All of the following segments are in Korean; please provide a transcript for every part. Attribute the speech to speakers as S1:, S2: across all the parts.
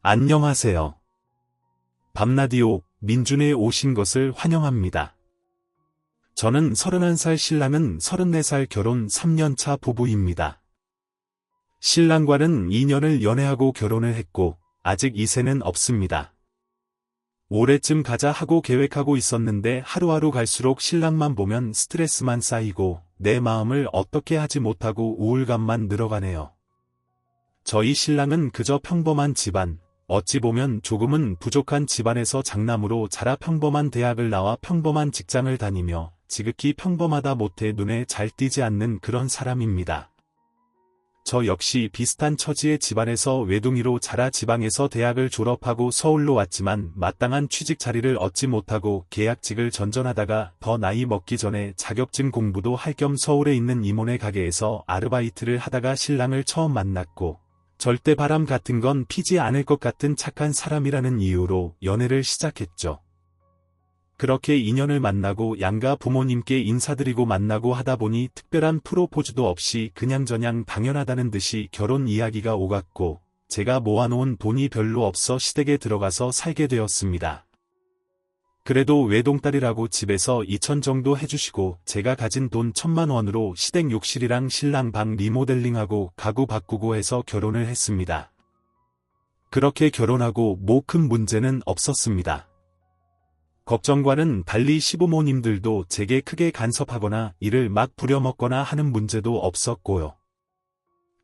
S1: 안녕하세요. 밤라디오 민준에 오신 것을 환영합니다. 저는 31살 신랑은 34살 결혼 3년차 부부입니다. 신랑과는 2년을 연애하고 결혼을 했고 아직 이세는 없습니다. 올해쯤 가자 하고 계획하고 있었는데 하루하루 갈수록 신랑만 보면 스트레스만 쌓이고 내 마음을 어떻게 하지 못하고 우울감만 늘어가네요. 저희 신랑은 그저 평범한 집안, 어찌 보면 조금은 부족한 집안에서 장남으로 자라 평범한 대학을 나와 평범한 직장을 다니며 지극히 평범하다 못해 눈에 잘 띄지 않는 그런 사람입니다. 저 역시 비슷한 처지의 집안에서 외동이로 자라 지방에서 대학을 졸업하고 서울로 왔지만 마땅한 취직 자리를 얻지 못하고 계약직을 전전하다가 더 나이 먹기 전에 자격증 공부도 할 겸 서울에 있는 이모네 가게에서 아르바이트를 하다가 신랑을 처음 만났고 절대 바람 같은 건 피지 않을 것 같은 착한 사람이라는 이유로 연애를 시작했죠. 그렇게 인연을 만나고 양가 부모님께 인사드리고 만나고 하다 보니 특별한 프로포즈도 없이 그냥저냥 당연하다는 듯이 결혼 이야기가 오갔고 제가 모아놓은 돈이 별로 없어 시댁에 들어가서 살게 되었습니다. 그래도 외동딸이라고 집에서 2천 정도 해주시고 제가 가진 돈 1,000만 원으로 시댁 욕실이랑 신랑 방 리모델링하고 가구 바꾸고 해서 결혼을 했습니다. 그렇게 결혼하고 뭐 큰 문제는 없었습니다. 걱정과는 달리 시부모님들도 제게 크게 간섭하거나 일을 막 부려먹거나 하는 문제도 없었고요.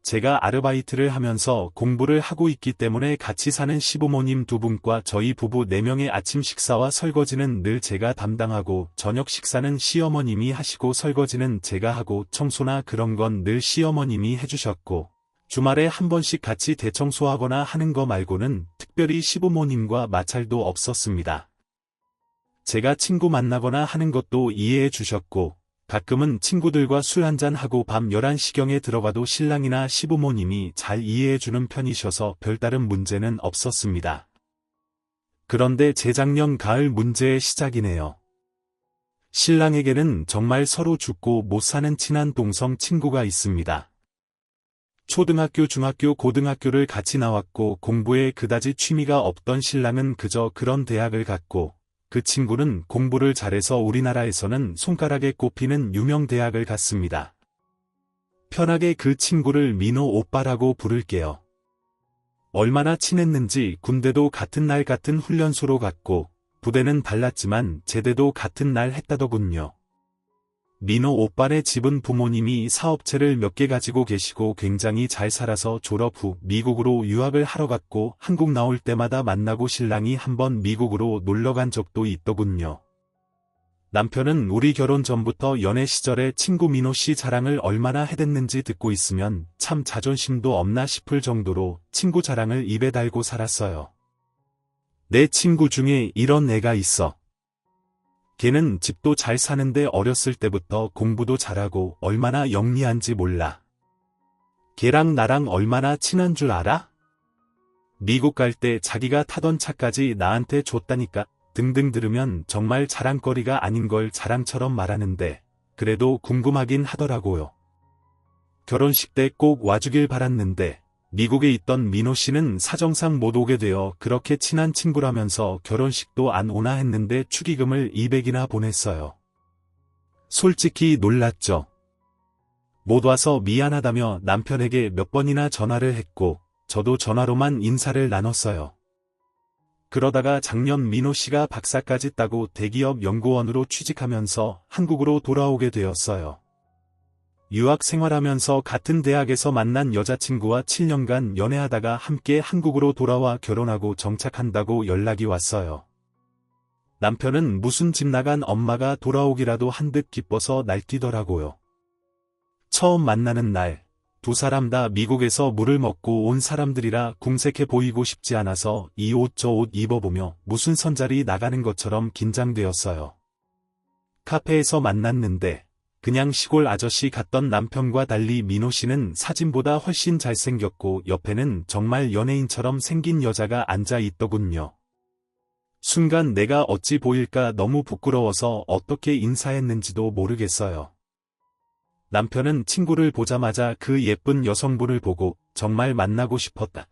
S1: 제가 아르바이트를 하면서 공부를 하고 있기 때문에 같이 사는 시부모님 두 분과 저희 부부 4명의 아침 식사와 설거지는 늘 제가 담당하고 저녁 식사는 시어머님이 하시고 설거지는 제가 하고 청소나 그런 건 늘 시어머님이 해주셨고 주말에 한 번씩 같이 대청소하거나 하는 거 말고는 특별히 시부모님과 마찰도 없었습니다. 제가 친구 만나거나 하는 것도 이해해 주셨고 가끔은 친구들과 술 한잔하고 밤 11시경에 들어가도 신랑이나 시부모님이 잘 이해해주는 편이셔서 별다른 문제는 없었습니다. 그런데 재작년 가을 문제의 시작이네요. 신랑에게는 정말 서로 죽고 못 사는 친한 동성 친구가 있습니다. 초등학교, 중학교, 고등학교를 같이 나왔고 공부에 그다지 취미가 없던 신랑은 그저 그런 대학을 갔고 그 친구는 공부를 잘해서 우리나라에서는 손가락에 꼽히는 유명 대학을 갔습니다. 편하게 그 친구를 민호 오빠라고 부를게요. 얼마나 친했는지 군대도 같은 날 같은 훈련소로 갔고 부대는 달랐지만 제대도 같은 날 했다더군요. 민호 오빠네 집은 부모님이 사업체를 몇 개 가지고 계시고 굉장히 잘 살아서 졸업 후 미국으로 유학을 하러 갔고 한국 나올 때마다 만나고 신랑이 한번 미국으로 놀러 간 적도 있더군요. 남편은 우리 결혼 전부터 연애 시절에 친구 민호 씨 자랑을 얼마나 해댔는지 듣고 있으면 참 자존심도 없나 싶을 정도로 친구 자랑을 입에 달고 살았어요. 내 친구 중에 이런 애가 있어. 걔는 집도 잘 사는데 어렸을 때부터 공부도 잘하고 얼마나 영리한지 몰라. 걔랑 나랑 얼마나 친한 줄 알아? 미국 갈 때 자기가 타던 차까지 나한테 줬다니까. 등등 들으면 정말 자랑거리가 아닌 걸 자랑처럼 말하는데 그래도 궁금하긴 하더라고요. 결혼식 때 꼭 와주길 바랐는데 미국에 있던 민호 씨는 사정상 못 오게 되어 그렇게 친한 친구라면서 결혼식도 안 오나 했는데 축의금을 200이나 보냈어요. 솔직히 놀랐죠. 못 와서 미안하다며 남편에게 몇 번이나 전화를 했고 저도 전화로만 인사를 나눴어요. 그러다가 작년 민호 씨가 박사까지 따고 대기업 연구원으로 취직하면서 한국으로 돌아오게 되었어요. 유학 생활하면서 같은 대학에서 만난 여자친구와 7년간 연애하다가 함께 한국으로 돌아와 결혼하고 정착한다고 연락이 왔어요. 남편은 무슨 집 나간 엄마가 돌아오기라도 한 듯 기뻐서 날뛰더라고요. 처음 만나는 날, 두 사람 다 미국에서 물을 먹고 온 사람들이라 궁색해 보이고 싶지 않아서 이 옷 저 옷 입어보며 무슨 선자리 나가는 것처럼 긴장되었어요. 카페에서 만났는데 그냥 시골 아저씨 같던 남편과 달리 민호 씨는 사진보다 훨씬 잘생겼고 옆에는 정말 연예인처럼 생긴 여자가 앉아 있더군요. 순간 내가 어찌 보일까 너무 부끄러워서 어떻게 인사했는지도 모르겠어요. 남편은 친구를 보자마자 그 예쁜 여성분을 보고 정말 만나고 싶었다.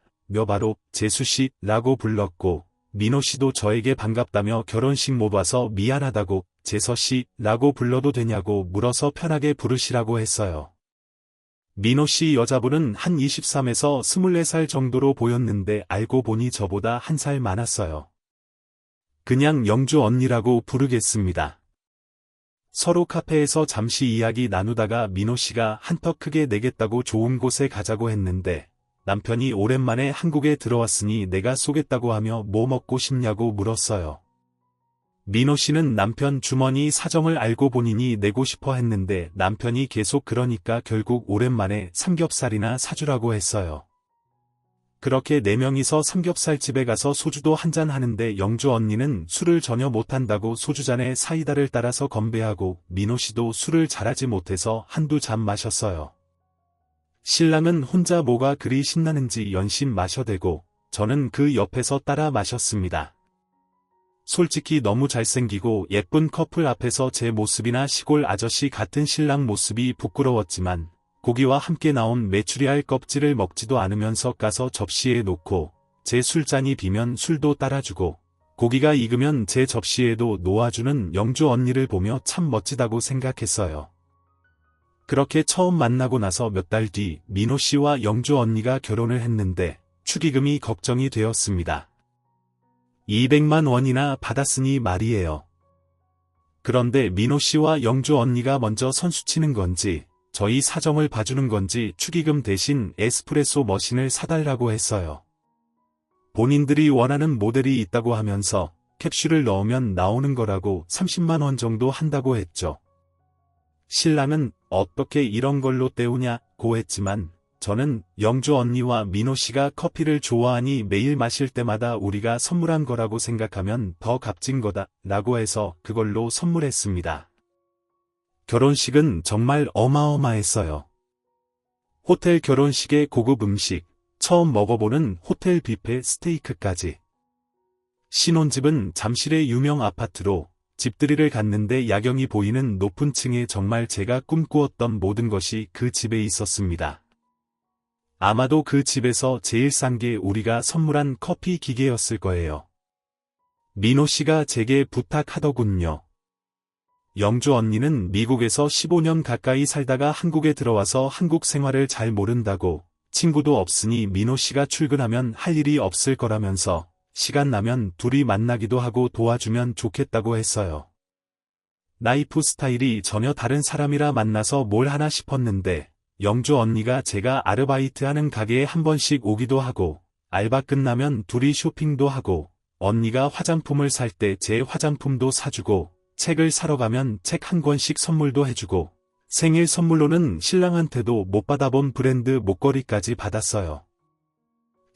S1: 바로 재수씨라고 불렀고 민호씨도 저에게 반갑다며 결혼식 못 와서 미안하다고 재서씨라고 불러도 되냐고 물어서 편하게 부르시라고 했어요. 민호씨 여자분은 한 23에서 24살 정도로 보였는데 알고 보니 저보다 한 살 많았어요. 그냥 영주 언니라고 부르겠습니다. 서로 카페에서 잠시 이야기 나누다가 민호씨가 한턱 크게 내겠다고 좋은 곳에 가자고 했는데 남편이 오랜만에 한국에 들어왔으니 내가 쏘겠다고 하며 뭐 먹고 싶냐고 물었어요. 민호씨는 남편 주머니 사정을 알고 본인이 내고 싶어 했는데 남편이 계속 그러니까 결국 오랜만에 삼겹살이나 사주라고 했어요. 그렇게 4명이서 삼겹살집에 가서 소주도 한잔 하는데 영주 언니는 술을 전혀 못한다고 소주잔에 사이다를 따라서 건배하고 민호씨도 술을 잘하지 못해서 한두 잔 마셨어요. 신랑은 혼자 뭐가 그리 신나는지 연신 마셔대고 저는 그 옆에서 따라 마셨습니다. 솔직히 너무 잘생기고 예쁜 커플 앞에서 제 모습이나 시골 아저씨 같은 신랑 모습이 부끄러웠지만 고기와 함께 나온 메추리알 껍질을 먹지도 않으면서 까서 접시에 놓고 제 술잔이 비면 술도 따라주고 고기가 익으면 제 접시에도 놓아주는 영주 언니를 보며 참 멋지다고 생각했어요. 그렇게 처음 만나고 나서 몇 달 뒤 민호씨와 영주 언니가 결혼을 했는데 축의금이 걱정이 되었습니다. 200만 원이나 받았으니 말이에요. 그런데 민호씨와 영주 언니가 먼저 선수치는 건지 저희 사정을 봐주는 건지 축의금 대신 에스프레소 머신을 사달라고 했어요. 본인들이 원하는 모델이 있다고 하면서 캡슐을 넣으면 나오는 거라고 30만 원 정도 한다고 했죠. 신랑은 어떻게 이런 걸로 때우냐고 했지만 저는 영주 언니와 민호씨가 커피를 좋아하니 매일 마실 때마다 우리가 선물한 거라고 생각하면 더 값진 거다 라고 해서 그걸로 선물했습니다. 결혼식은 정말 어마어마했어요. 호텔 결혼식의 고급 음식, 처음 먹어보는 호텔 뷔페 스테이크까지. 신혼집은 잠실의 유명 아파트로 집들이를 갔는데 야경이 보이는 높은 층에 정말 제가 꿈꾸었던 모든 것이 그 집에 있었습니다. 아마도 그 집에서 제일 싼 게 우리가 선물한 커피 기계였을 거예요. 민호씨가 제게 부탁하더군요. 영주 언니는 미국에서 15년 가까이 살다가 한국에 들어와서 한국 생활을 잘 모른다고 친구도 없으니 민호씨가 출근하면 할 일이 없을 거라면서 시간 나면 둘이 만나기도 하고 도와주면 좋겠다고 했어요. 라이프 스타일이 전혀 다른 사람이라 만나서 뭘 하나 싶었는데 영주 언니가 제가 아르바이트하는 가게에 한 번씩 오기도 하고 알바 끝나면 둘이 쇼핑도 하고 언니가 화장품을 살 때 제 화장품도 사주고 책을 사러 가면 책 한 권씩 선물도 해주고 생일 선물로는 신랑한테도 못 받아본 브랜드 목걸이까지 받았어요.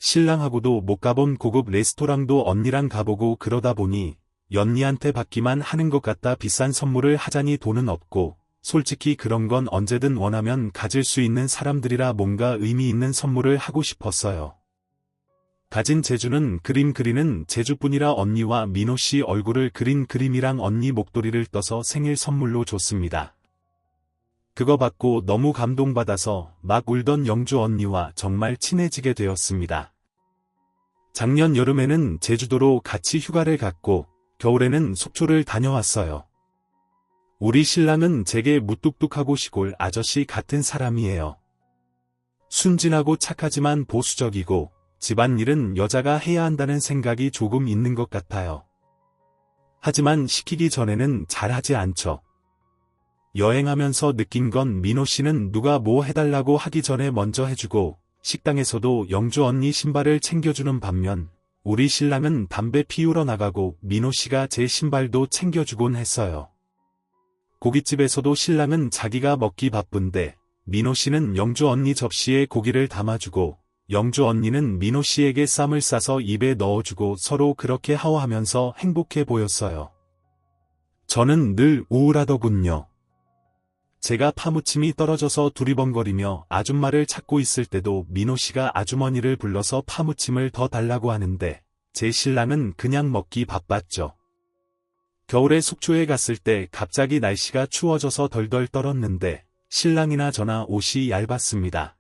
S1: 신랑하고도 못 가본 고급 레스토랑도 언니랑 가보고 그러다 보니 연니한테 받기만 하는 것 같다 비싼 선물을 하자니 돈은 없고 솔직히 그런 건 언제든 원하면 가질 수 있는 사람들이라 뭔가 의미 있는 선물을 하고 싶었어요. 가진 재주는 그림 그리는 재주뿐이라 언니와 민호씨 얼굴을 그린 그림이랑 언니 목도리를 떠서 생일 선물로 줬습니다. 그거 받고 너무 감동받아서 막 울던 영주 언니와 정말 친해지게 되었습니다. 작년 여름에는 제주도로 같이 휴가를 갔고 겨울에는 속초를 다녀왔어요. 우리 신랑은 제게 무뚝뚝하고 시골 아저씨 같은 사람이에요. 순진하고 착하지만 보수적이고 집안일은 여자가 해야 한다는 생각이 조금 있는 것 같아요. 하지만 시키기 전에는 잘하지 않죠. 여행하면서 느낀 건 민호씨는 누가 뭐 해달라고 하기 전에 먼저 해주고 식당에서도 영주 언니 신발을 챙겨주는 반면 우리 신랑은 담배 피우러 나가고 민호씨가 제 신발도 챙겨주곤 했어요. 고깃집에서도 신랑은 자기가 먹기 바쁜데 민호씨는 영주 언니 접시에 고기를 담아주고 영주 언니는 민호씨에게 쌈을 싸서 입에 넣어주고 서로 그렇게 하워하면서 행복해 보였어요. 저는 늘 우울하더군요. 제가 파무침이 떨어져서 두리번거리며 아줌마를 찾고 있을 때도 민호씨가 아주머니를 불러서 파무침을 더 달라고 하는데 제 신랑은 그냥 먹기 바빴죠. 겨울에 속초에 갔을 때 갑자기 날씨가 추워져서 덜덜 떨었는데 신랑이나 저나 옷이 얇았습니다.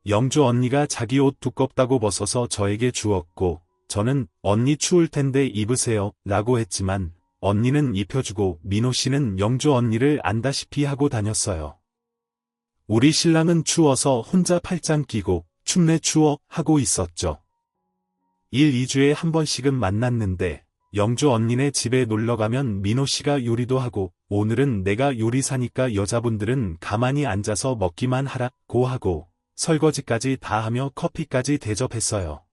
S1: 영주 언니가 자기 옷 두껍다고 벗어서 저에게 주었고, 저는 언니 추울 텐데 입으세요 라고 했지만, 언니는 입혀주고 민호 씨는 영주 언니를 안다시피 하고 다녔어요. 우리 신랑은 추워서 혼자 팔짱 끼고 춥네 추워 하고 있었죠. 1, 2주에 한 번씩은 만났는데 영주 언니네 집에 놀러가면 민호 씨가 요리도 하고 오늘은 내가 요리사니까 여자분들은 가만히 앉아서 먹기만 하라고 하고 설거지까지 다 하며 커피까지 대접했어요.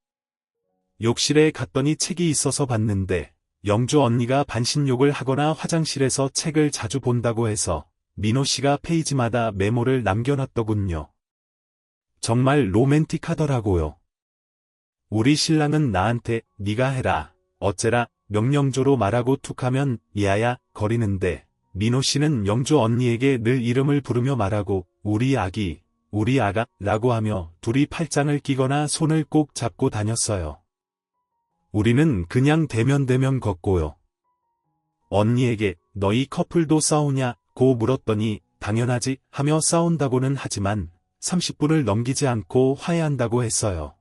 S1: 욕실에 갔더니 책이 있어서 봤는데 영주 언니가 반신욕을 하거나 화장실에서 책을 자주 본다고 해서 민호 씨가 페이지마다 메모를 남겨놨더군요. 정말 로맨틱하더라고요. 우리 신랑은 나한테 네가 해라, 어째라 명령조로 말하고 툭하면 야야 거리는데 민호 씨는 영주 언니에게 늘 이름을 부르며 말하고 우리 아기, 우리 아가 라고 하며 둘이 팔짱을 끼거나 손을 꼭 잡고 다녔어요. 우리는 그냥 대면대면 걷고요. 언니에게 너희 커플도 싸우냐고 물었더니 당연하지 하며 싸운다고는 하지만 30분을 넘기지 않고 화해한다고 했어요.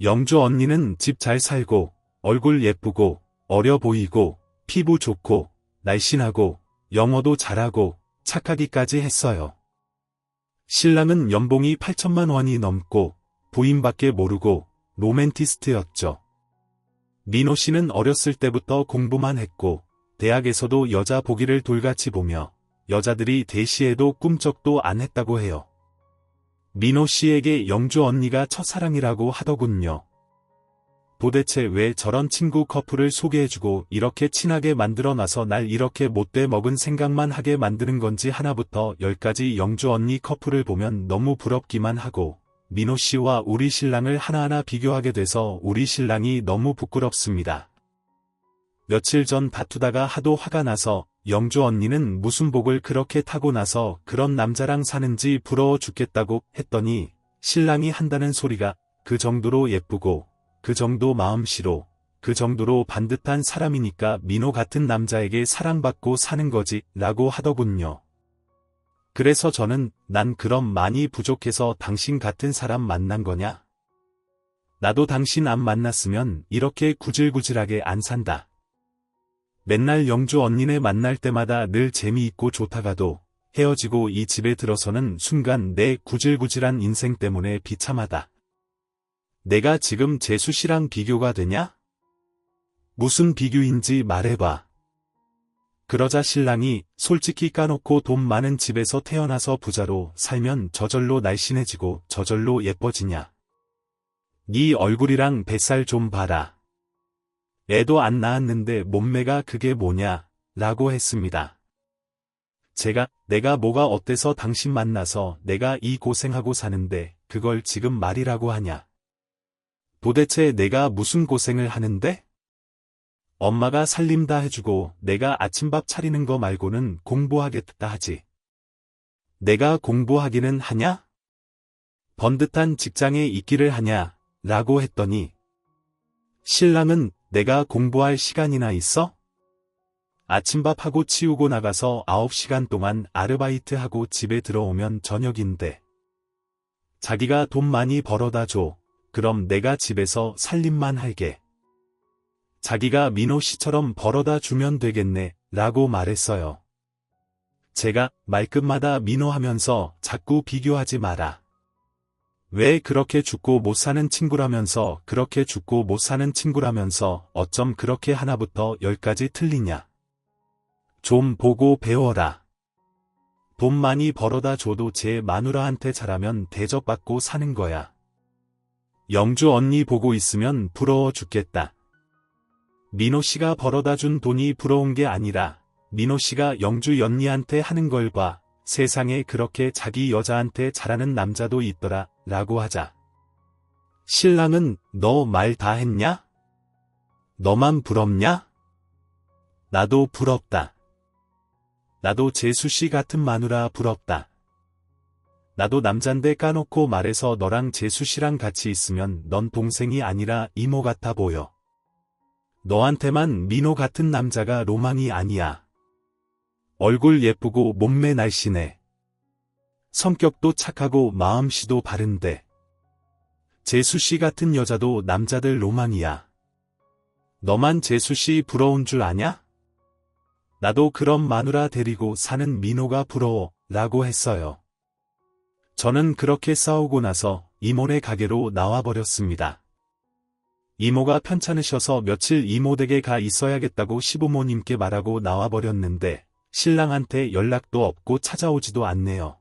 S1: 영주 언니는 집 잘 살고 얼굴 예쁘고 어려 보이고 피부 좋고 날씬하고 영어도 잘하고 착하기까지 했어요. 신랑은 연봉이 8천만 원이 넘고 부인밖에 모르고 로맨티스트였죠. 민호 씨는 어렸을 때부터 공부만 했고 대학에서도 여자 보기를 돌같이 보며 여자들이 대시해도 꿈쩍도 안 했다고 해요. 민호 씨에게 영주 언니가 첫사랑이라고 하더군요. 도대체 왜 저런 친구 커플을 소개해주고 이렇게 친하게 만들어놔서 날 이렇게 못돼 먹은 생각만 하게 만드는 건지 하나부터 10까지 영주 언니 커플을 보면 너무 부럽기만 하고 민호 씨와 우리 신랑을 하나하나 비교하게 돼서 우리 신랑이 너무 부끄럽습니다. 며칠 전 다투다가 하도 화가 나서 영주 언니는 무슨 복을 그렇게 타고 나서 그런 남자랑 사는지 부러워 죽겠다고 했더니 신랑이 한다는 소리가 그 정도로 예쁘고 그 정도 마음씨로 그 정도로 반듯한 사람이니까 민호 같은 남자에게 사랑받고 사는 거지 라고 하더군요. 그래서 저는 난 그럼 많이 부족해서 당신 같은 사람 만난 거냐? 나도 당신 안 만났으면 이렇게 구질구질하게 안 산다. 맨날 영주 언니네 만날 때마다 늘 재미있고 좋다가도 헤어지고 이 집에 들어서는 순간 내 구질구질한 인생 때문에 비참하다. 내가 지금 재수 씨랑 비교가 되냐? 무슨 비교인지 말해봐. 그러자 신랑이 솔직히 까놓고 돈 많은 집에서 태어나서 부자로 살면 저절로 날씬해지고 저절로 예뻐지냐. 네 얼굴이랑 뱃살 좀 봐라. 애도 안 낳았는데 몸매가 그게 뭐냐 라고 했습니다. 내가 뭐가 어때서 당신 만나서 내가 이 고생하고 사는데 그걸 지금 말이라고 하냐. 도대체 내가 무슨 고생을 하는데? 엄마가 살림 다 해주고 내가 아침밥 차리는 거 말고는 공부하겠다 하지. 내가 공부하기는 하냐? 번듯한 직장에 있기를 하냐? 라고 했더니 신랑은 내가 공부할 시간이나 있어? 아침밥하고 치우고 나가서 9시간 동안 아르바이트하고 집에 들어오면 저녁인데. 자기가 돈 많이 벌어다 줘. 그럼 내가 집에서 살림만 할게. 자기가 민호 씨처럼 벌어다 주면 되겠네 라고 말했어요. 제가 말끝마다 민호 하면서 자꾸 비교하지 마라. 왜 그렇게 죽고 못 사는 친구라면서 그렇게 죽고 못 사는 친구라면서 어쩜 그렇게 하나부터 10까지 틀리냐. 좀 보고 배워라. 돈 많이 벌어다 줘도 제 마누라한테 잘하면 대접받고 사는 거야. 영주 언니 보고 있으면 부러워 죽겠다. 민호 씨가 벌어다 준 돈이 부러운 게 아니라 민호 씨가 영주 언니한테 하는 걸 봐. 세상에 그렇게 자기 여자한테 잘하는 남자도 있더라 라고 하자. 신랑은 너 말 다 했냐? 너만 부럽냐? 나도 부럽다. 나도 재수 씨 같은 마누라 부럽다. 나도 남잔데 까놓고 말해서 너랑 재수 씨랑 같이 있으면 넌 동생이 아니라 이모 같아 보여. 너한테만 민호 같은 남자가 로망이 아니야. 얼굴 예쁘고 몸매 날씬해. 성격도 착하고 마음씨도 바른데. 재수씨 같은 여자도 남자들 로망이야. 너만 재수씨 부러운 줄 아냐? 나도 그런 마누라 데리고 사는 민호가 부러워 라고 했어요. 저는 그렇게 싸우고 나서 이모네 가게로 나와버렸습니다. 이모가 편찮으셔서 며칠 이모 댁에 가 있어야겠다고 시부모님께 말하고 나와버렸는데 신랑한테 연락도 없고 찾아오지도 않네요.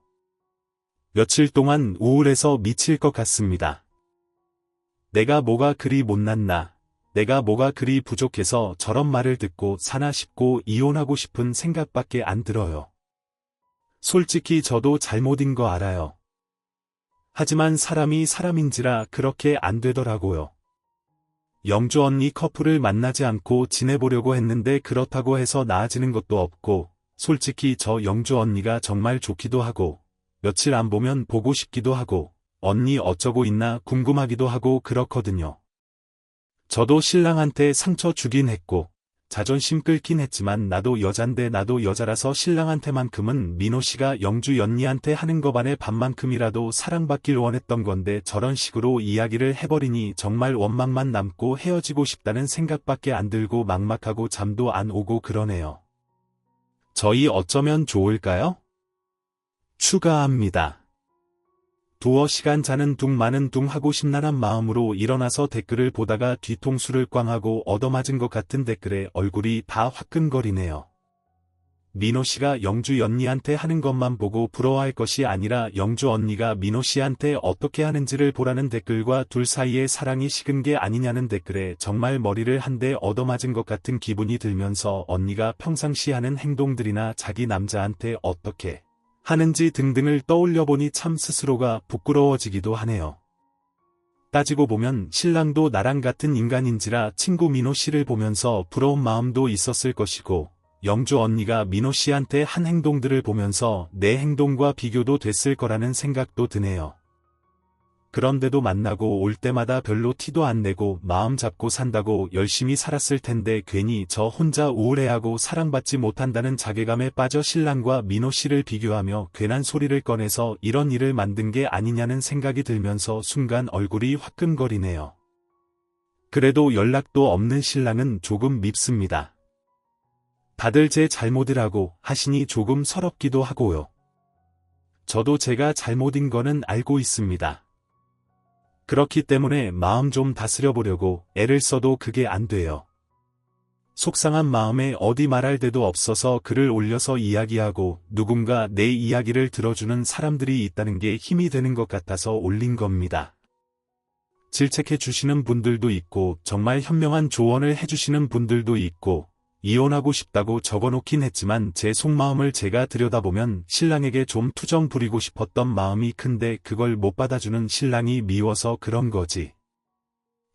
S1: 며칠 동안 우울해서 미칠 것 같습니다. 내가 뭐가 그리 못났나, 내가 뭐가 그리 부족해서 저런 말을 듣고 사나 싶고 이혼하고 싶은 생각밖에 안 들어요. 솔직히 저도 잘못인 거 알아요. 하지만 사람이 사람인지라 그렇게 안 되더라고요. 영주 언니 커플을 만나지 않고 지내보려고 했는데 그렇다고 해서 나아지는 것도 없고, 솔직히 저 영주 언니가 정말 좋기도 하고, 며칠 안 보면 보고 싶기도 하고, 언니 어쩌고 있나 궁금하기도 하고 그렇거든요. 저도 신랑한테 상처 주긴 했고, 자존심 끌긴 했지만 나도 여잔데 나도 여자라서 신랑한테만큼은 민호씨가 영주 언니한테 하는 거 반의 반만큼이라도 사랑받길 원했던 건데 저런 식으로 이야기를 해버리니 정말 원망만 남고 헤어지고 싶다는 생각밖에 안 들고 막막하고 잠도 안 오고 그러네요. 저희 어쩌면 좋을까요? 추가합니다. 두어 시간 자는 둥 마는 둥 하고 심란한 마음으로 일어나서 댓글을 보다가 뒤통수를 꽝 하고 얻어맞은 것 같은 댓글에 얼굴이 다 화끈거리네요. 민호씨가 영주 언니한테 하는 것만 보고 부러워할 것이 아니라 영주 언니가 민호씨한테 어떻게 하는지를 보라는 댓글과 둘 사이에 사랑이 식은 게 아니냐는 댓글에 정말 머리를 한 대 얻어맞은 것 같은 기분이 들면서 언니가 평상시 하는 행동들이나 자기 남자한테 어떻게 하는지 등등을 떠올려보니 참 스스로가 부끄러워지기도 하네요. 따지고 보면 신랑도 나랑 같은 인간인지라 친구 민호씨를 보면서 부러운 마음도 있었을 것이고, 영주 언니가 민호씨한테 한 행동들을 보면서 내 행동과 비교도 됐을 거라는 생각도 드네요. 그런데도 만나고 올 때마다 별로 티도 안 내고 마음 잡고 산다고 열심히 살았을 텐데 괜히 저 혼자 우울해하고 사랑받지 못한다는 자괴감에 빠져 신랑과 민호씨를 비교하며 괜한 소리를 꺼내서 이런 일을 만든 게 아니냐는 생각이 들면서 순간 얼굴이 화끈거리네요. 그래도 연락도 없는 신랑은 조금 밉습니다. 다들 제 잘못이라고 하시니 조금 서럽기도 하고요. 저도 제가 잘못인 거는 알고 있습니다. 그렇기 때문에 마음 좀 다스려 보려고 애를 써도 그게 안 돼요. 속상한 마음에 어디 말할 데도 없어서 글을 올려서 이야기하고 누군가 내 이야기를 들어주는 사람들이 있다는 게 힘이 되는 것 같아서 올린 겁니다. 질책해 주시는 분들도 있고 정말 현명한 조언을 해주시는 분들도 있고 이혼하고 싶다고 적어놓긴 했지만 제 속마음을 제가 들여다보면 신랑에게 좀 투정 부리고 싶었던 마음이 큰데 그걸 못 받아주는 신랑이 미워서 그런 거지.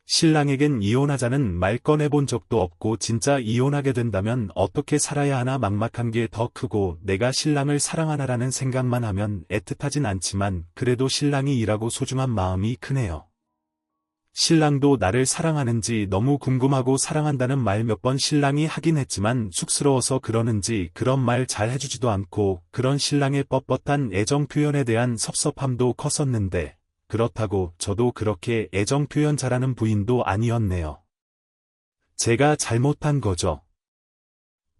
S1: 신랑에겐 이혼하자는 말 꺼내본 적도 없고 진짜 이혼하게 된다면 어떻게 살아야 하나 막막한 게 더 크고 내가 신랑을 사랑하나라는 생각만 하면 애틋하진 않지만 그래도 신랑이 일하고 소중한 마음이 크네요. 신랑도 나를 사랑하는지 너무 궁금하고 사랑한다는 말 몇 번 신랑이 하긴 했지만 쑥스러워서 그러는지 그런 말 잘 해주지도 않고 그런 신랑의 뻣뻣한 애정 표현에 대한 섭섭함도 컸었는데 그렇다고 저도 그렇게 애정 표현 잘하는 부인도 아니었네요. 제가 잘못한 거죠.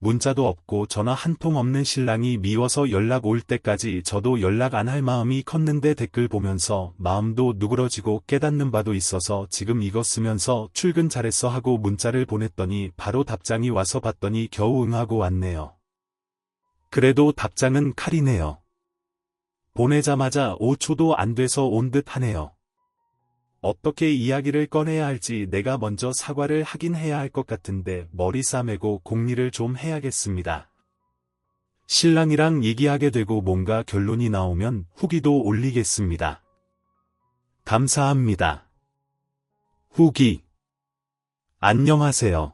S1: 문자도 없고 전화 한 통 없는 신랑이 미워서 연락 올 때까지 저도 연락 안 할 마음이 컸는데 댓글 보면서 마음도 누그러지고 깨닫는 바도 있어서 지금 이거 쓰면서 출근 잘했어 하고 문자를 보냈더니 바로 답장이 와서 봤더니 겨우 응하고 왔네요. 그래도 답장은 칼이네요. 보내자마자 5초도 안 돼서 온 듯 하네요. 어떻게 이야기를 꺼내야 할지 내가 먼저 사과를 하긴 해야 할 것 같은데 머리 싸매고 공리를 좀 해야겠습니다. 신랑이랑 얘기하게 되고 뭔가 결론이 나오면 후기도 올리겠습니다. 감사합니다. 후기. 안녕하세요.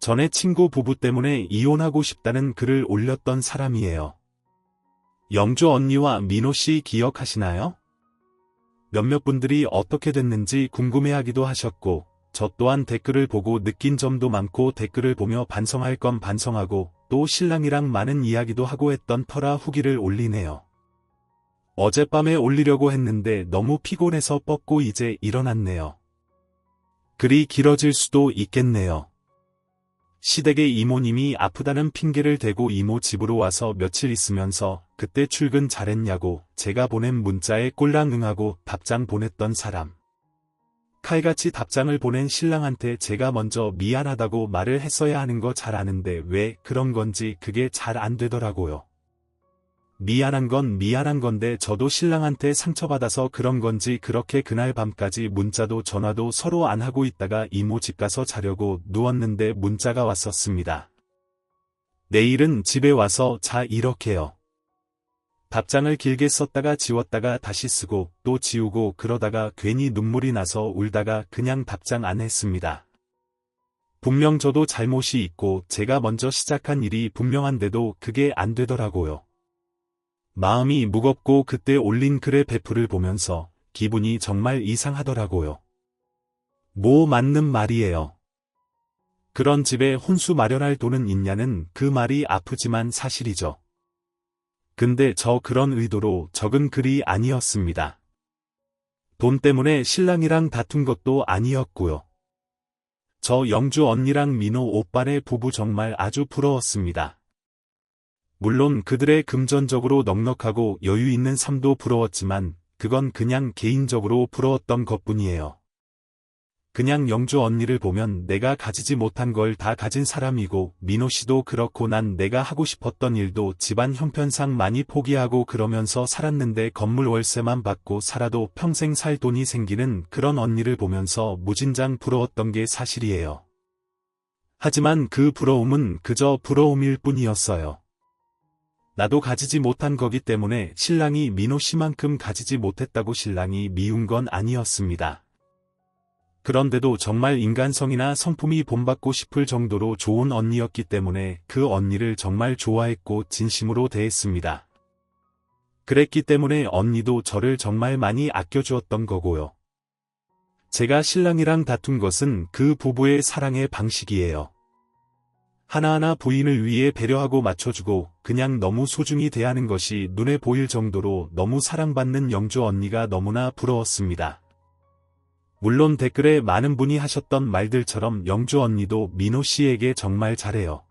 S1: 전에 친구 부부 때문에 이혼하고 싶다는 글을 올렸던 사람이에요. 영주 언니와 민호씨 기억하시나요? 몇몇 분들이 어떻게 됐는지 궁금해하기도 하셨고 저 또한 댓글을 보고 느낀 점도 많고 댓글을 보며 반성할 건 반성하고 또 신랑이랑 많은 이야기도 하고 했던 터라 후기를 올리네요. 어젯밤에 올리려고 했는데 너무 피곤해서 뻗고 이제 일어났네요. 글이 길어질 수도 있겠네요. 시댁의 이모님이 아프다는 핑계를 대고 이모 집으로 와서 며칠 있으면서 그때 출근 잘했냐고 제가 보낸 문자에 꼴랑 응하고 답장 보냈던 사람. 칼같이 답장을 보낸 신랑한테 제가 먼저 미안하다고 말을 했어야 하는 거 잘 아는데 왜 그런 건지 그게 잘 안 되더라고요. 미안한 건 미안한 건데 저도 신랑한테 상처받아서 그런 건지 그렇게 그날 밤까지 문자도 전화도 서로 안 하고 있다가 이모 집 가서 자려고 누웠는데 문자가 왔었습니다. 내일은 집에 와서 자 이렇게요. 답장을 길게 썼다가 지웠다가 다시 쓰고 또 지우고 그러다가 괜히 눈물이 나서 울다가 그냥 답장 안 했습니다. 분명 저도 잘못이 있고 제가 먼저 시작한 일이 분명한데도 그게 안 되더라고요. 마음이 무겁고 그때 올린 글의 배풀을 보면서 기분이 정말 이상하더라고요. 뭐 맞는 말이에요. 그런 집에 혼수 마련할 돈은 있냐는 그 말이 아프지만 사실이죠. 근데 저 그런 의도로 적은 글이 아니었습니다. 돈 때문에 신랑이랑 다툰 것도 아니었고요. 저 영주 언니랑 민호 오빠네 부부 정말 아주 부러웠습니다. 물론 그들의 금전적으로 넉넉하고 여유 있는 삶도 부러웠지만 그건 그냥 개인적으로 부러웠던 것뿐이에요. 그냥 영주 언니를 보면 내가 가지지 못한 걸 다 가진 사람이고 민호 씨도 그렇고 난 내가 하고 싶었던 일도 집안 형편상 많이 포기하고 그러면서 살았는데 건물 월세만 받고 살아도 평생 살 돈이 생기는 그런 언니를 보면서 무진장 부러웠던 게 사실이에요. 하지만 그 부러움은 그저 부러움일 뿐이었어요. 나도 가지지 못한 거기 때문에 신랑이 민호 씨만큼 가지지 못했다고 신랑이 미운 건 아니었습니다. 그런데도 정말 인간성이나 성품이 본받고 싶을 정도로 좋은 언니였기 때문에 그 언니를 정말 좋아했고 진심으로 대했습니다. 그랬기 때문에 언니도 저를 정말 많이 아껴주었던 거고요. 제가 신랑이랑 다툰 것은 그 부부의 사랑의 방식이에요. 하나하나 부인을 위해 배려하고 맞춰주고 그냥 너무 소중히 대하는 것이 눈에 보일 정도로 너무 사랑받는 영주 언니가 너무나 부러웠습니다. 물론 댓글에 많은 분이 하셨던 말들처럼 영주 언니도 민호 씨에게 정말 잘해요.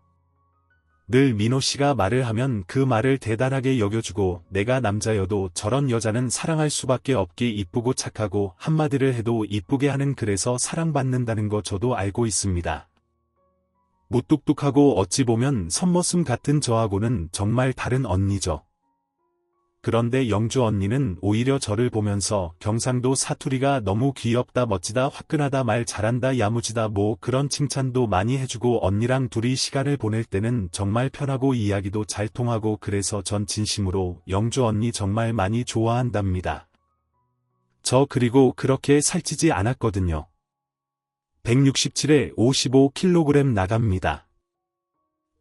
S1: 늘 민호 씨가 말을 하면 그 말을 대단하게 여겨주고 내가 남자여도 저런 여자는 사랑할 수밖에 없기 이쁘고 착하고 한마디를 해도 이쁘게 하는 그래서 사랑받는다는 거 저도 알고 있습니다. 무뚝뚝하고 어찌 보면 선머슴 같은 저하고는 정말 다른 언니죠. 그런데 영주 언니는 오히려 저를 보면서 경상도 사투리가 너무 귀엽다 멋지다 화끈하다 말 잘한다 야무지다 뭐 그런 칭찬도 많이 해주고 언니랑 둘이 시간을 보낼 때는 정말 편하고 이야기도 잘 통하고 그래서 전 진심으로 영주 언니 정말 많이 좋아한답니다. 저 그리고 그렇게 살찌지 않았거든요. 167에 55kg 나갑니다.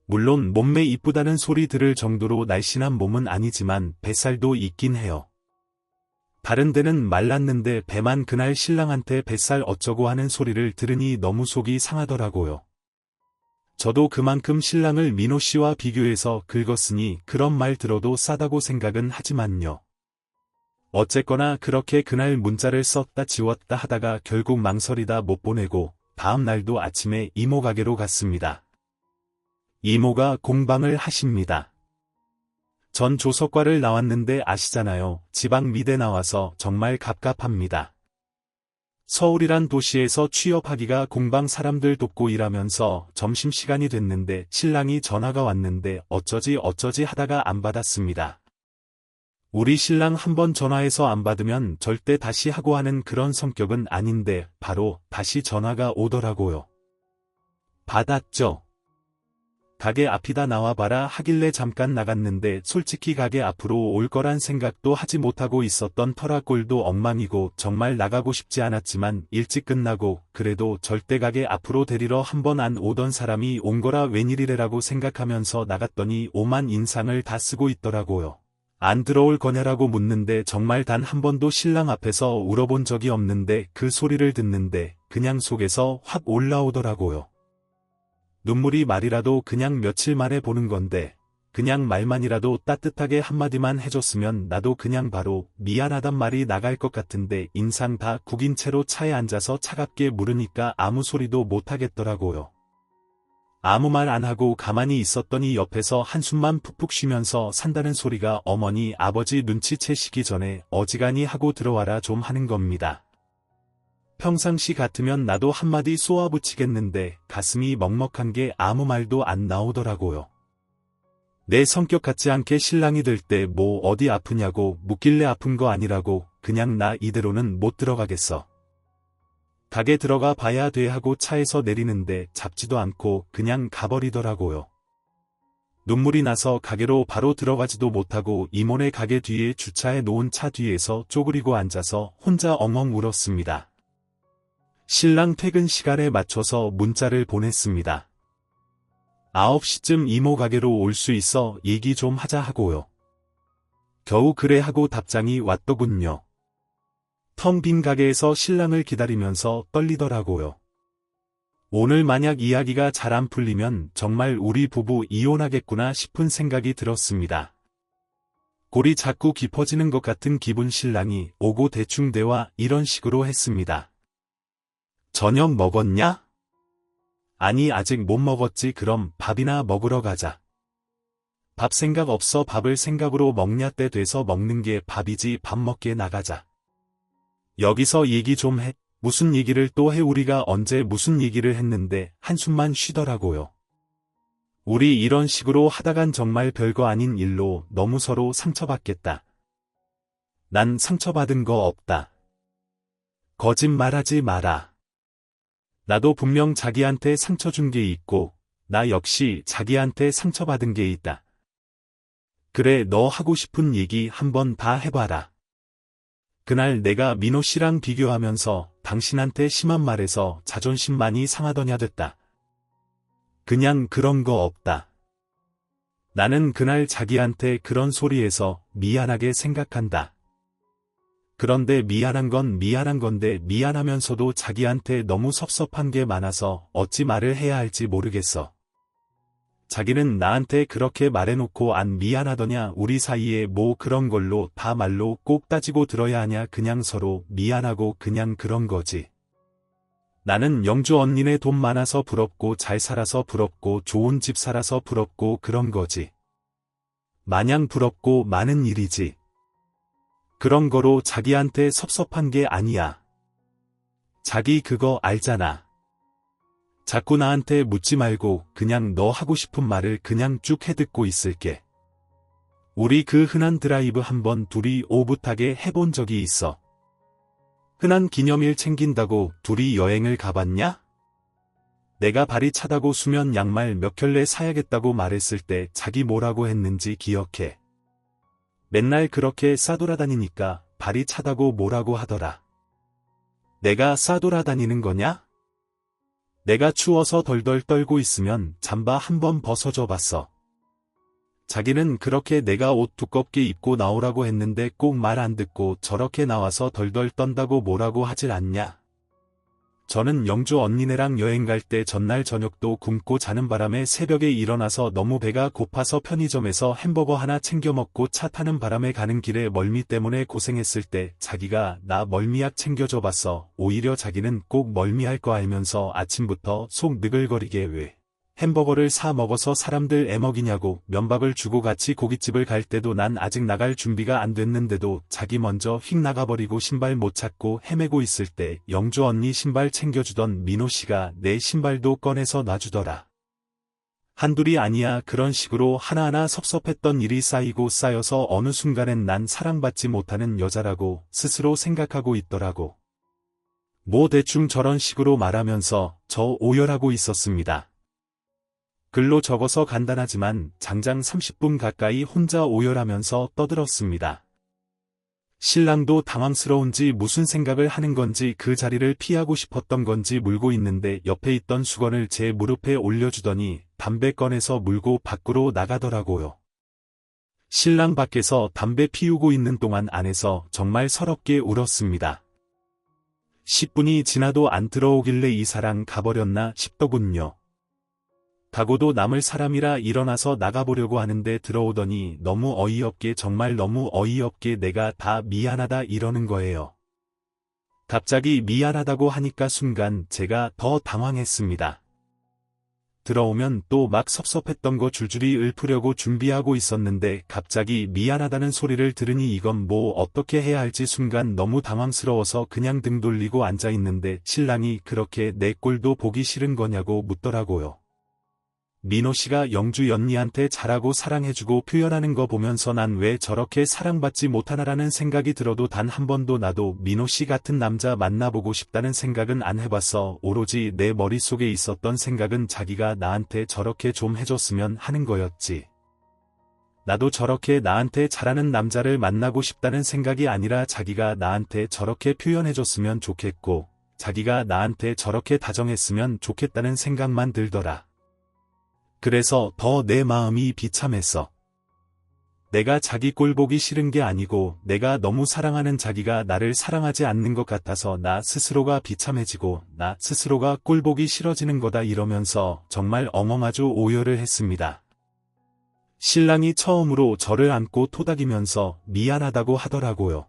S1: 물론 몸매 이쁘다는 소리 들을 정도로 날씬한 몸은 아니지만 뱃살도 있긴 해요. 다른 데는 말랐는데 배만 그날 신랑한테 뱃살 어쩌고 하는 소리를 들으니 너무 속이 상하더라고요. 저도 그만큼 신랑을 민호 씨와 비교해서 긁었으니 그런 말 들어도 싸다고 생각은 하지만요. 어쨌거나 그렇게 그날 문자를 썼다 지웠다 하다가 결국 망설이다 못 보내고 다음 날도 아침에 이모 가게로 갔습니다. 이모가 공방을 하십니다. 전 조석과를 나왔는데 아시잖아요. 지방 미대 나와서 정말 갑갑합니다. 서울이란 도시에서 취업하기가 공방 사람들 돕고 일하면서 점심시간이 됐는데 신랑이 전화가 왔는데 어쩌지 하다가 안 받았습니다. 우리 신랑 한번 전화해서 안 받으면 절대 다시 하고 하는 그런 성격은 아닌데 바로 다시 전화가 오더라고요. 받았죠. 가게 앞이다 나와봐라 하길래 잠깐 나갔는데 솔직히 가게 앞으로 올 거란 생각도 하지 못하고 있었던 터라 꼴도 엉망이고 정말 나가고 싶지 않았지만 일찍 끝나고 그래도 절대 가게 앞으로 데리러 한번 안 오던 사람이 온 거라 웬일이래라고 생각하면서 나갔더니 오만 인상을 다 쓰고 있더라고요. 안 들어올 거냐라고 묻는데 정말 단 한 번도 신랑 앞에서 울어본 적이 없는데 그 소리를 듣는데 그냥 속에서 확 올라오더라고요. 눈물이 말이라도 그냥 며칠 만에 보는 건데 그냥 말만이라도 따뜻하게 한마디만 해줬으면 나도 그냥 바로 미안하단 말이 나갈 것 같은데 인상 다 구긴 채로 차에 앉아서 차갑게 물으니까 아무 소리도 못하겠더라고요. 아무 말 안 하고 가만히 있었더니 옆에서 한숨만 푹푹 쉬면서 산다는 소리가 어머니 아버지 눈치채시기 전에 어지간히 하고 들어와라 좀 하는 겁니다. 평상시 같으면 나도 한마디 쏘아붙이겠는데 가슴이 먹먹한 게 아무 말도 안 나오더라고요. 내 성격 같지 않게 신랑이 들 때 뭐 어디 아프냐고 묻길래 아픈 거 아니라고 그냥 나 이대로는 못 들어가겠어. 가게 들어가 봐야 돼 하고 차에서 내리는데 잡지도 않고 그냥 가버리더라고요. 눈물이 나서 가게로 바로 들어가지도 못하고 이모네 가게 뒤에 주차해 놓은 차 뒤에서 쪼그리고 앉아서 혼자 엉엉 울었습니다. 신랑 퇴근 시간에 맞춰서 문자를 보냈습니다. 9시쯤 이모 가게로 올 수 있어 얘기 좀 하자 하고요. 겨우 그래 하고 답장이 왔더군요. 텅 빈 가게에서 신랑을 기다리면서 떨리더라고요. 오늘 만약 이야기가 잘 안 풀리면 정말 우리 부부 이혼하겠구나 싶은 생각이 들었습니다. 골이 자꾸 깊어지는 것 같은 기분. 신랑이 오고 대충 대화 이런 식으로 했습니다. 저녁 먹었냐? 아니 아직 못 먹었지. 그럼 밥이나 먹으러 가자. 밥 생각 없어. 밥을 생각으로 먹냐? 때 돼서 먹는 게 밥이지. 밥 먹게 나가자. 여기서 얘기 좀 해. 무슨 얘기를 또 해? 우리가 언제 무슨 얘기를 했는데 한숨만 쉬더라고요. 우리 이런 식으로 하다간 정말 별거 아닌 일로 너무 서로 상처받겠다. 난 상처받은 거 없다. 거짓말하지 마라. 나도 분명 자기한테 상처 준 게 있고 나 역시 자기한테 상처받은 게 있다. 그래 너 하고 싶은 얘기 한번 다 해봐라. 그날 내가 민호 씨랑 비교하면서 당신한테 심한 말해서 자존심 많이 상하더냐 됐다. 그냥 그런 거 없다. 나는 그날 자기한테 그런 소리해서 미안하게 생각한다. 그런데 미안한 건 미안한 건데 미안하면서도 자기한테 너무 섭섭한 게 많아서 어찌 말을 해야 할지 모르겠어. 자기는 나한테 그렇게 말해놓고 안 미안하더냐. 우리 사이에 뭐 그런 걸로 다 말로 꼭 따지고 들어야 하냐. 그냥 서로 미안하고 그냥 그런 거지. 나는 영주 언니네 돈 많아서 부럽고 잘 살아서 부럽고 좋은 집 살아서 부럽고 그런 거지. 마냥 부럽고 많은 일이지. 그런 거로 자기한테 섭섭한 게 아니야. 자기 그거 알잖아. 자꾸 나한테 묻지 말고 그냥 너 하고 싶은 말을 그냥 쭉 해듣고 있을게. 우리 그 흔한 드라이브 한번 둘이 오붓하게 해본 적이 있어. 흔한 기념일 챙긴다고 둘이 여행을 가봤냐? 내가 발이 차다고 수면 양말 몇 켤레 사야겠다고 말했을 때 자기 뭐라고 했는지 기억해. 맨날 그렇게 싸돌아다니니까 발이 차다고 뭐라고 하더라. 내가 싸돌아다니는 거냐? 내가 추워서 덜덜 떨고 있으면 잠바 한번 벗어줘 봤어. 자기는 그렇게 내가 옷 두껍게 입고 나오라고 했는데 꼭 말 안 듣고 저렇게 나와서 덜덜 떤다고 뭐라고 하질 않냐. 저는 영주 언니네랑 여행 갈 때 전날 저녁도 굶고 자는 바람에 새벽에 일어나서 너무 배가 고파서 편의점에서 햄버거 하나 챙겨 먹고 차 타는 바람에 가는 길에 멀미 때문에 고생했을 때 자기가 나 멀미약 챙겨줘 봤어. 오히려 자기는 꼭 멀미할 거 알면서 아침부터 속 느글거리게 왜 햄버거를 사 먹어서 사람들 애먹이냐고 면박을 주고 같이 고깃집을 갈 때도 난 아직 나갈 준비가 안 됐는데도 자기 먼저 휙 나가버리고 신발 못 찾고 헤매고 있을 때 영주 언니 신발 챙겨주던 민호 씨가 내 신발도 꺼내서 놔주더라. 한둘이 아니야. 그런 식으로 하나하나 섭섭했던 일이 쌓이고 쌓여서 어느 순간엔 난 사랑받지 못하는 여자라고 스스로 생각하고 있더라고. 뭐 대충 저런 식으로 말하면서 저 오열하고 있었습니다. 글로 적어서 간단하지만 장장 30분 가까이 혼자 오열하면서 떠들었습니다. 신랑도 당황스러운지 무슨 생각을 하는 건지 그 자리를 피하고 싶었던 건지 물고 있는데 옆에 있던 수건을 제 무릎에 올려주더니 담배 꺼내서 물고 밖으로 나가더라고요. 신랑 밖에서 담배 피우고 있는 동안 안에서 정말 서럽게 울었습니다. 10분이 지나도 안 들어오길래 이 사람 가버렸나 싶더군요. 각오도 남을 사람이라 일어나서 나가보려고 하는데 들어오더니 너무 어이없게 정말 너무 어이없게 내가 다 미안하다 이러는 거예요. 갑자기 미안하다고 하니까 순간 제가 더 당황했습니다. 들어오면 또 막 섭섭했던 거 줄줄이 읊으려고 준비하고 있었는데 갑자기 미안하다는 소리를 들으니 이건 뭐 어떻게 해야 할지 순간 너무 당황스러워서 그냥 등 돌리고 앉아 있는데 신랑이 그렇게 내 꼴도 보기 싫은 거냐고 묻더라고요. 민호 씨가 영주 연니한테 잘하고 사랑해주고 표현하는 거 보면서 난 왜 저렇게 사랑받지 못하나라는 생각이 들어도 단 한 번도 나도 민호 씨 같은 남자 만나보고 싶다는 생각은 안 해봤어. 오로지 내 머릿속에 있었던 생각은 자기가 나한테 저렇게 좀 해줬으면 하는 거였지. 나도 저렇게 나한테 잘하는 남자를 만나고 싶다는 생각이 아니라 자기가 나한테 저렇게 표현해줬으면 좋겠고, 자기가 나한테 저렇게 다정했으면 좋겠다는 생각만 들더라. 그래서 더 내 마음이 비참했어. 내가 자기 꼴 보기 싫은 게 아니고 내가 너무 사랑하는 자기가 나를 사랑하지 않는 것 같아서 나 스스로가 비참해지고 나 스스로가 꼴 보기 싫어지는 거다 이러면서 정말 엉엉아주 오열을 했습니다. 신랑이 처음으로 저를 안고 토닥이면서 미안하다고 하더라고요.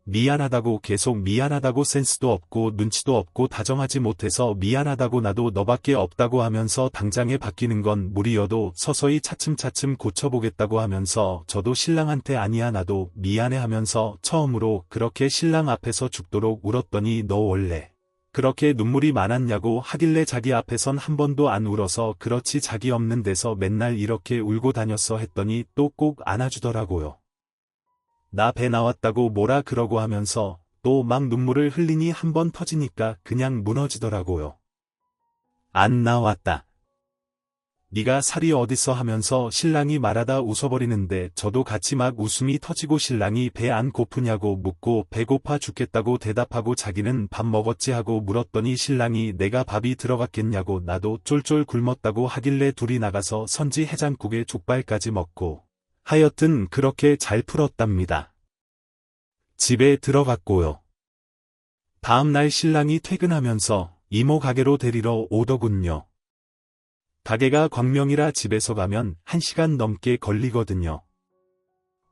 S1: 미안하다고 계속 미안하다고 센스도 없고 눈치도 없고 다정하지 못해서 미안하다고 나도 너밖에 없다고 하면서 당장에 바뀌는 건 무리여도 서서히 차츰차츰 고쳐보겠다고 하면서 저도 신랑한테 아니야 나도 미안해 하면서 처음으로 그렇게 신랑 앞에서 죽도록 울었더니 너 원래 그렇게 눈물이 많았냐고 하길래 자기 앞에선 한 번도 안 울어서 그렇지 자기 없는 데서 맨날 이렇게 울고 다녔어 했더니 또 꼭 안아주더라고요. 나 배 나왔다고 뭐라 그러고 하면서 또 막 눈물을 흘리니 한 번 터지니까 그냥 무너지더라고요. 안 나왔다. 네가 살이 어딨어 하면서 신랑이 말하다 웃어버리는데 저도 같이 막 웃음이 터지고 신랑이 배 안 고프냐고 묻고 배고파 죽겠다고 대답하고 자기는 밥 먹었지 하고 물었더니 신랑이 내가 밥이 들어갔겠냐고 나도 쫄쫄 굶었다고 하길래 둘이 나가서 선지 해장국에 족발까지 먹고 하여튼 그렇게 잘 풀었답니다. 집에 들어갔고요. 다음날 신랑이 퇴근하면서 이모 가게로 데리러 오더군요. 가게가 광명이라 집에서 가면 1시간 넘게 걸리거든요.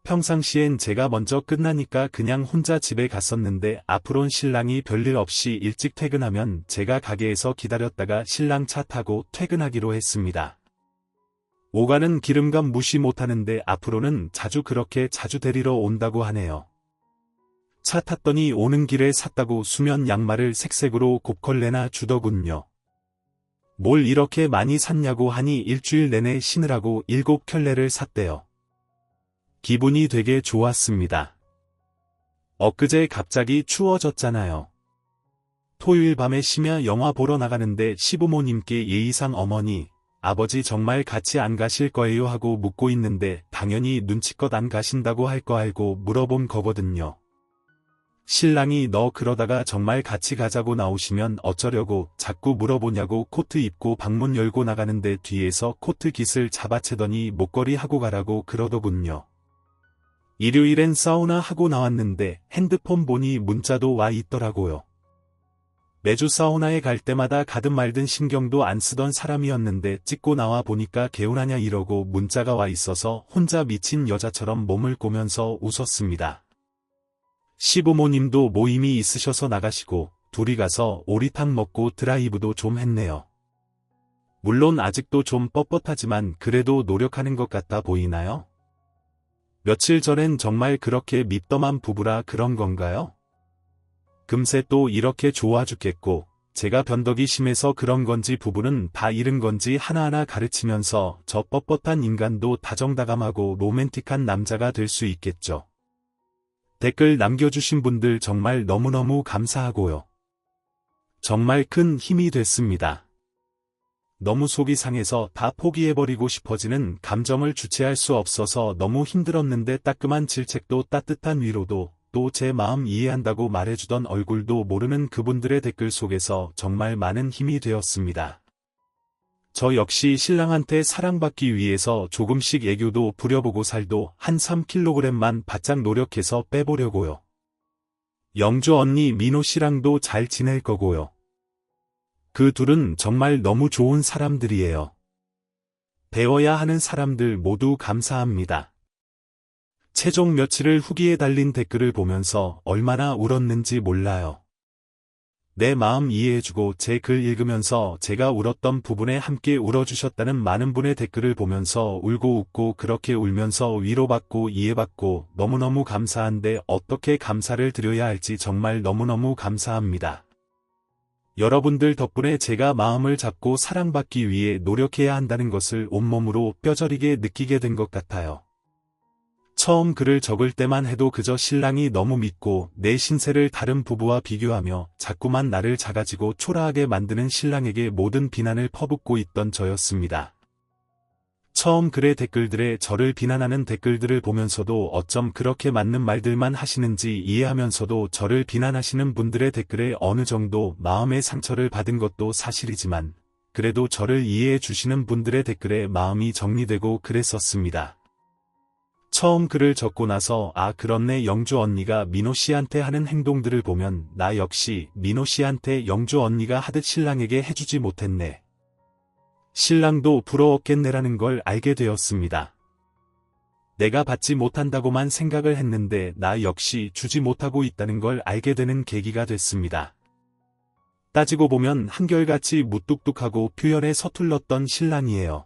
S1: 평상시엔 제가 먼저 끝나니까 그냥 혼자 집에 갔었는데 앞으론 신랑이 별일 없이 일찍 퇴근하면 제가 가게에서 기다렸다가 신랑 차 타고 퇴근하기로 했습니다. 오가는 기름값 무시 못하는데 앞으로는 그렇게 자주 데리러 온다고 하네요. 차 탔더니 오는 길에 샀다고 수면 양말을 색색으로 곱컬레나 주더군요. 뭘 이렇게 많이 샀냐고 하니 일주일 내내 신으라고 7켤레를 샀대요. 기분이 되게 좋았습니다. 엊그제 갑자기 추워졌잖아요. 토요일 밤에 심야 영화 보러 나가는데 시부모님께 예의상 어머니, 아버지 정말 같이 안 가실 거예요 하고 묻고 있는데 당연히 눈치껏 안 가신다고 할 거 알고 물어본 거거든요. 신랑이 너 그러다가 정말 같이 가자고 나오시면 어쩌려고 자꾸 물어보냐고 코트 입고 방문 열고 나가는데 뒤에서 코트 깃을 잡아채더니 목걸이 하고 가라고 그러더군요. 일요일엔 사우나 하고 나왔는데 핸드폰 보니 문자도 와 있더라고요. 매주 사우나에 갈 때마다 가든 말든 신경도 안 쓰던 사람이었는데 찍고 나와 보니까 개운하냐 이러고 문자가 와 있어서 혼자 미친 여자처럼 몸을 꼬면서 웃었습니다. 시부모님도 모임이 있으셔서 나가시고 둘이 가서 오리탕 먹고 드라이브도 좀 했네요. 물론 아직도 좀 뻣뻣하지만 그래도 노력하는 것 같아 보이나요? 며칠 전엔 정말 그렇게 밉더만 부부라 그런 건가요? 금세 또 이렇게 좋아 죽겠고 제가 변덕이 심해서 그런 건지 부부는 다 잃은 건지 하나하나 가르치면서 저 뻣뻣한 인간도 다정다감하고 로맨틱한 남자가 될 수 있겠죠. 댓글 남겨주신 분들 정말 너무너무 감사하고요. 정말 큰 힘이 됐습니다. 너무 속이 상해서 다 포기해버리고 싶어지는 감정을 주체할 수 없어서 너무 힘들었는데 따끔한 질책도 따뜻한 위로도 또 제 마음 이해한다고 말해주던 얼굴도 모르는 그분들의 댓글 속에서 정말 많은 힘이 되었습니다. 저 역시 신랑한테 사랑받기 위해서 조금씩 애교도 부려보고 살도 한 3kg만 바짝 노력해서 빼보려고요. 영주 언니 민호 씨랑도 잘 지낼 거고요. 그 둘은 정말 너무 좋은 사람들이에요. 배워야 하는 사람들 모두 감사합니다. 최종 며칠을 후기에 달린 댓글을 보면서 얼마나 울었는지 몰라요. 내 마음 이해해주고 제 글 읽으면서 제가 울었던 부분에 함께 울어주셨다는 많은 분의 댓글을 보면서 울고 웃고 그렇게 울면서 위로받고 이해받고 너무너무 감사한데 어떻게 감사를 드려야 할지 정말 너무너무 감사합니다. 여러분들 덕분에 제가 마음을 잡고 사랑받기 위해 노력해야 한다는 것을 온몸으로 뼈저리게 느끼게 된 것 같아요. 처음 글을 적을 때만 해도 그저 신랑이 너무 믿고 내 신세를 다른 부부와 비교하며 자꾸만 나를 작아지고 초라하게 만드는 신랑에게 모든 비난을 퍼붓고 있던 저였습니다. 처음 글의 댓글들에 저를 비난하는 댓글들을 보면서도 어쩜 그렇게 맞는 말들만 하시는지 이해하면서도 저를 비난하시는 분들의 댓글에 어느 정도 마음의 상처를 받은 것도 사실이지만 그래도 저를 이해해 주시는 분들의 댓글에 마음이 정리되고 그랬었습니다. 처음 글을 적고 나서 그렇네 영주 언니가 민호 씨한테 하는 행동들을 보면 나 역시 민호 씨한테 영주 언니가 하듯 신랑에게 해주지 못했네. 신랑도 부러웠겠네라는 걸 알게 되었습니다. 내가 받지 못한다고만 생각을 했는데 나 역시 주지 못하고 있다는 걸 알게 되는 계기가 됐습니다. 따지고 보면 한결같이 무뚝뚝하고 표현에 서툴렀던 신랑이에요.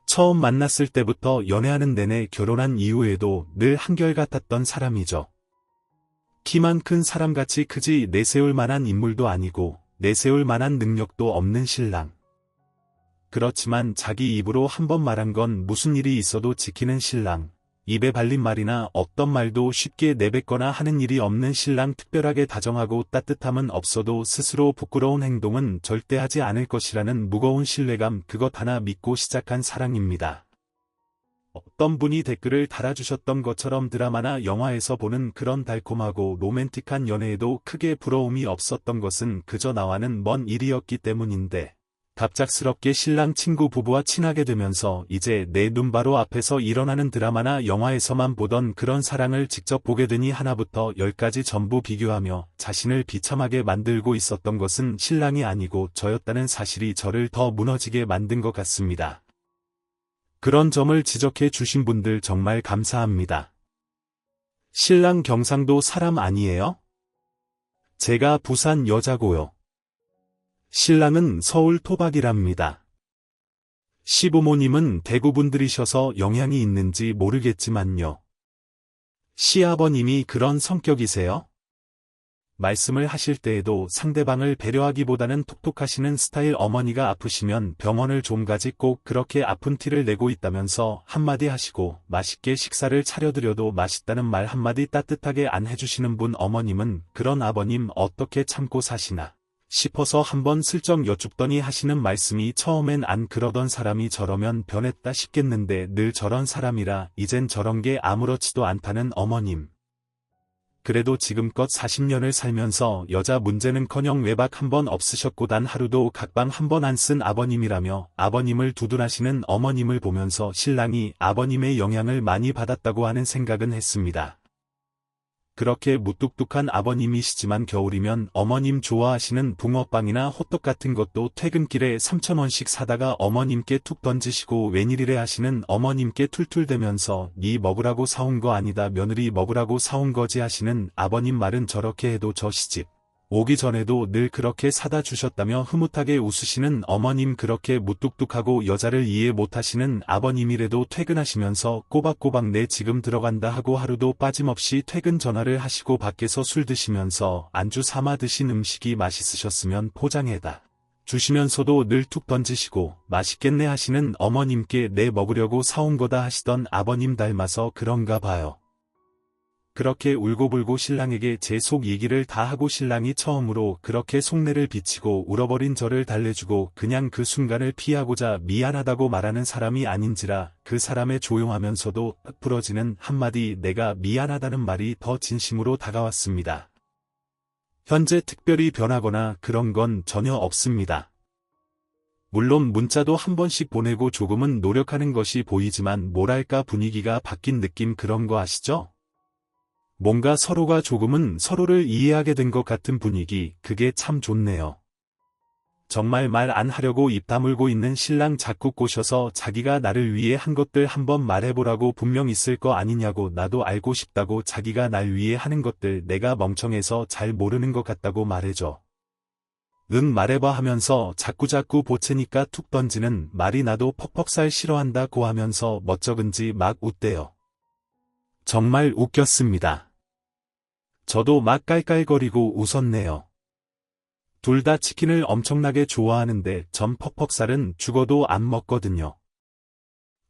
S1: 처음 만났을 때부터 연애하는 내내 결혼한 이후에도 늘 한결같았던 사람이죠. 키만 큰 사람같이 크지 내세울 만한 인물도 아니고 내세울 만한 능력도 없는 신랑. 그렇지만 자기 입으로 한번 말한 건 무슨 일이 있어도 지키는 신랑. 입에 발린 말이나 없던 말도 쉽게 내뱉거나 하는 일이 없는 신랑. 특별하게 다정하고 따뜻함은 없어도 스스로 부끄러운 행동은 절대 하지 않을 것이라는 무거운 신뢰감 그것 하나 믿고 시작한 사랑입니다. 어떤 분이 댓글을 달아주셨던 것처럼 드라마나 영화에서 보는 그런 달콤하고 로맨틱한 연애에도 크게 부러움이 없었던 것은 그저 나와는 먼 일이었기 때문인데 갑작스럽게 신랑 친구 부부와 친하게 되면서 이제 내 눈 바로 앞에서 일어나는 드라마나 영화에서만 보던 그런 사랑을 직접 보게 되니 하나부터 열까지 전부 비교하며 자신을 비참하게 만들고 있었던 것은 신랑이 아니고 저였다는 사실이 저를 더 무너지게 만든 것 같습니다. 그런 점을 지적해 주신 분들 정말 감사합니다. 신랑 경상도 사람 아니에요? 제가 부산 여자고요. 신랑은 서울 토박이랍니다. 시부모님은 대구 분들이셔서 영향이 있는지 모르겠지만요. 시아버님이 그런 성격이세요? 말씀을 하실 때에도 상대방을 배려하기보다는 톡톡하시는 스타일. 어머니가 아프시면 병원을 좀 가지 꼭 그렇게 아픈 티를 내고 있다면서 한마디 하시고 맛있게 식사를 차려드려도 맛있다는 말 한마디 따뜻하게 안 해주시는 분. 어머님은 그런 아버님 어떻게 참고 사시나 싶어서 한번 슬쩍 여쭙더니 하시는 말씀이 처음엔 안 그러던 사람이 저러면 변했다 싶겠는데 늘 저런 사람이라 이젠 저런 게 아무렇지도 않다는 어머님. 그래도 지금껏 40년을 살면서 여자 문제는커녕 외박 한 번 없으셨고 단 하루도 각방 한 번 안 쓴 아버님이라며 아버님을 두둔하시는 어머님을 보면서 신랑이 아버님의 영향을 많이 받았다고 하는 생각은 했습니다. 그렇게 무뚝뚝한 아버님이시지만 겨울이면 어머님 좋아하시는 붕어빵이나 호떡 같은 것도 퇴근길에 3,000원씩 사다가 어머님께 툭 던지시고 웬일이래 하시는 어머님께 툴툴대면서 네 먹으라고 사온 거 아니다 며느리 먹으라고 사온 거지 하시는 아버님. 말은 저렇게 해도 저 시집 오기 전에도 늘 그렇게 사다 주셨다며 흐뭇하게 웃으시는 어머님. 그렇게 무뚝뚝하고 여자를 이해 못하시는 아버님이라도 퇴근하시면서 꼬박꼬박 내 지금 들어간다 하고 하루도 빠짐없이 퇴근 전화를 하시고 밖에서 술 드시면서 안주 삼아 드신 음식이 맛있으셨으면 포장해다 주시면서도 늘 툭 던지시고 맛있겠네 하시는 어머님께 내 먹으려고 사온 거다 하시던 아버님 닮아서 그런가 봐요. 그렇게 울고불고 신랑에게 제 속 얘기를 다 하고 신랑이 처음으로 그렇게 속내를 비치고 울어버린 저를 달래주고 그냥 그 순간을 피하고자 미안하다고 말하는 사람이 아닌지라 그 사람의 조용하면서도 딱 부러지는 한마디 내가 미안하다는 말이 더 진심으로 다가왔습니다. 현재 특별히 변하거나 그런 건 전혀 없습니다. 물론 문자도 한 번씩 보내고 조금은 노력하는 것이 보이지만 뭐랄까 분위기가 바뀐 느낌 그런 거 아시죠? 뭔가 서로가 조금은 서로를 이해하게 된 것 같은 분위기, 그게 참 좋네요. 정말 말 안 하려고 입 다물고 있는 신랑 자꾸 꼬셔서 자기가 나를 위해 한 것들 한번 말해보라고 분명 있을 거 아니냐고 나도 알고 싶다고 자기가 날 위해 하는 것들 내가 멍청해서 잘 모르는 것 같다고 말해줘. 응 말해봐 하면서 자꾸자꾸 보채니까 툭 던지는 말이 나도 퍽퍽살 싫어한다고 하면서 멋쩍은지 막 웃대요. 정말 웃겼습니다. 저도 막 깔깔거리고 웃었네요. 둘 다 치킨을 엄청나게 좋아하는데 전 퍽퍽살은 죽어도 안 먹거든요.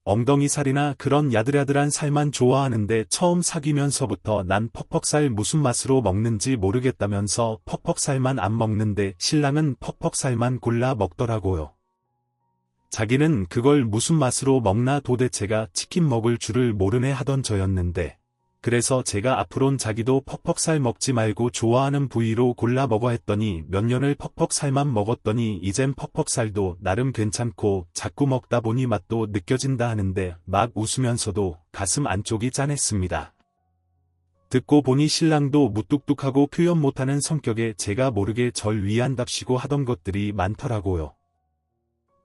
S1: 엉덩이 살이나 그런 야들야들한 살만 좋아하는데 처음 사귀면서부터 난 퍽퍽살 무슨 맛으로 먹는지 모르겠다면서 퍽퍽살만 안 먹는데 신랑은 퍽퍽살만 골라 먹더라고요. 자기는 그걸 무슨 맛으로 먹나 도대체가 치킨 먹을 줄을 모르네 하던 저였는데 그래서 제가 앞으론 자기도 퍽퍽살 먹지 말고 좋아하는 부위로 골라 먹어 했더니 몇 년을 퍽퍽살만 먹었더니 이젠 퍽퍽살도 나름 괜찮고 자꾸 먹다 보니 맛도 느껴진다 하는데 막 웃으면서도 가슴 안쪽이 짠했습니다. 듣고 보니 신랑도 무뚝뚝하고 표현 못하는 성격에 제가 모르게 절 위한답시고 하던 것들이 많더라고요.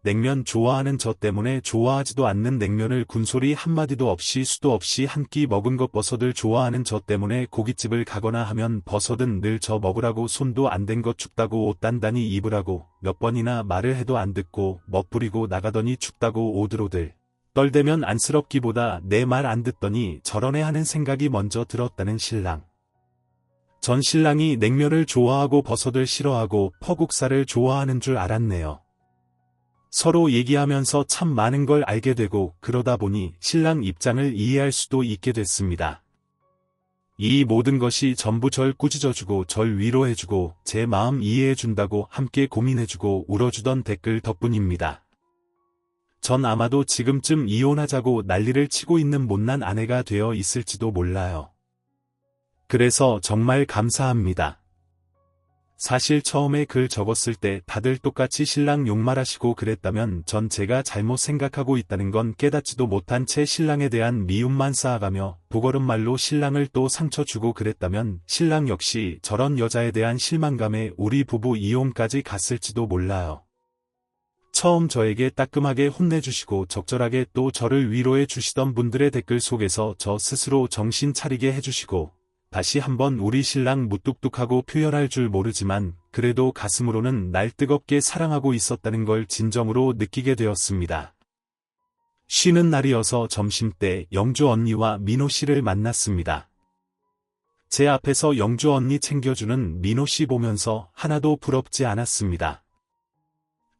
S1: 냉면 좋아하는 저 때문에 좋아하지도 않는 냉면을 군소리 한마디도 없이 수도 없이 한 끼 먹은 것 버섯을 좋아하는 저 때문에 고깃집을 가거나 하면 버섯은 늘 저 먹으라고 손도 안 댄 것 춥다고 옷 단단히 입으라고 몇 번이나 말을 해도 안 듣고 멋부리고 나가더니 춥다고 오들오들 떨대면 안쓰럽기보다 내 말 안 듣더니 저러네 하는 생각이 먼저 들었다는 신랑. 전 신랑이 냉면을 좋아하고 버섯을 싫어하고 퍼국살을 좋아하는 줄 알았네요. 서로 얘기하면서 참 많은 걸 알게 되고 그러다 보니 신랑 입장을 이해할 수도 있게 됐습니다. 이 모든 것이 전부 절 꾸짖어주고 절 위로해주고 제 마음 이해해준다고 함께 고민해주고 울어주던 댓글 덕분입니다. 전 아마도 지금쯤 이혼하자고 난리를 치고 있는 못난 아내가 되어 있을지도 몰라요. 그래서 정말 감사합니다. 사실 처음에 글 적었을 때 다들 똑같이 신랑 욕말하시고 그랬다면 전 제가 잘못 생각하고 있다는 건 깨닫지도 못한 채 신랑에 대한 미움만 쌓아가며 도걸음말로 신랑을 또 상처 주고 그랬다면 신랑 역시 저런 여자에 대한 실망감에 우리 부부 이혼까지 갔을지도 몰라요. 처음 저에게 따끔하게 혼내주시고 적절하게 또 저를 위로해 주시던 분들의 댓글 속에서 저 스스로 정신 차리게 해주시고 다시 한번 우리 신랑 무뚝뚝하고 표현할 줄 모르지만 그래도 가슴으로는 날 뜨겁게 사랑하고 있었다는 걸 진정으로 느끼게 되었습니다. 쉬는 날이어서 점심때 영주 언니와 민호 씨를 만났습니다. 제 앞에서 영주 언니 챙겨주는 민호 씨 보면서 하나도 부럽지 않았습니다.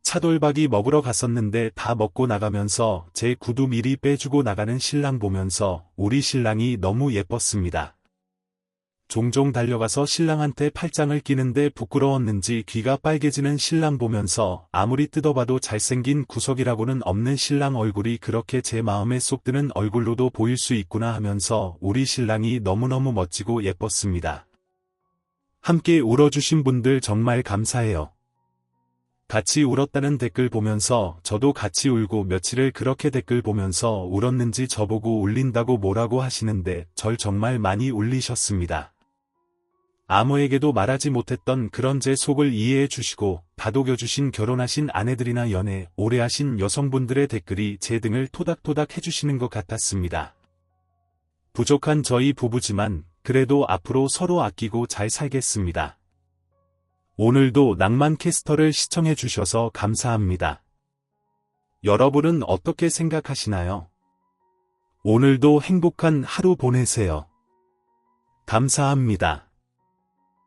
S1: 차돌박이 먹으러 갔었는데 다 먹고 나가면서 제 구두 미리 빼주고 나가는 신랑 보면서 우리 신랑이 너무 예뻤습니다. 종종 달려가서 신랑한테 팔짱을 끼는데 부끄러웠는지 귀가 빨개지는 신랑 보면서 아무리 뜯어봐도 잘생긴 구석이라고는 없는 신랑 얼굴이 그렇게 제 마음에 쏙 드는 얼굴로도 보일 수 있구나 하면서 우리 신랑이 너무너무 멋지고 예뻤습니다. 함께 울어주신 분들 정말 감사해요. 같이 울었다는 댓글 보면서 저도 같이 울고 며칠을 그렇게 댓글 보면서 울었는지 저보고 울린다고 뭐라고 하시는데 절 정말 많이 울리셨습니다. 아무에게도 말하지 못했던 그런 제 속을 이해해 주시고 다독여주신 결혼하신 아내들이나 연애 오래 하신 여성분들의 댓글이 제 등을 토닥토닥 해주시는 것 같았습니다. 부족한 저희 부부지만 그래도 앞으로 서로 아끼고 잘 살겠습니다. 오늘도 낭만캐스터를 시청해 주셔서 감사합니다. 여러분은 어떻게 생각하시나요? 오늘도 행복한 하루 보내세요. 감사합니다.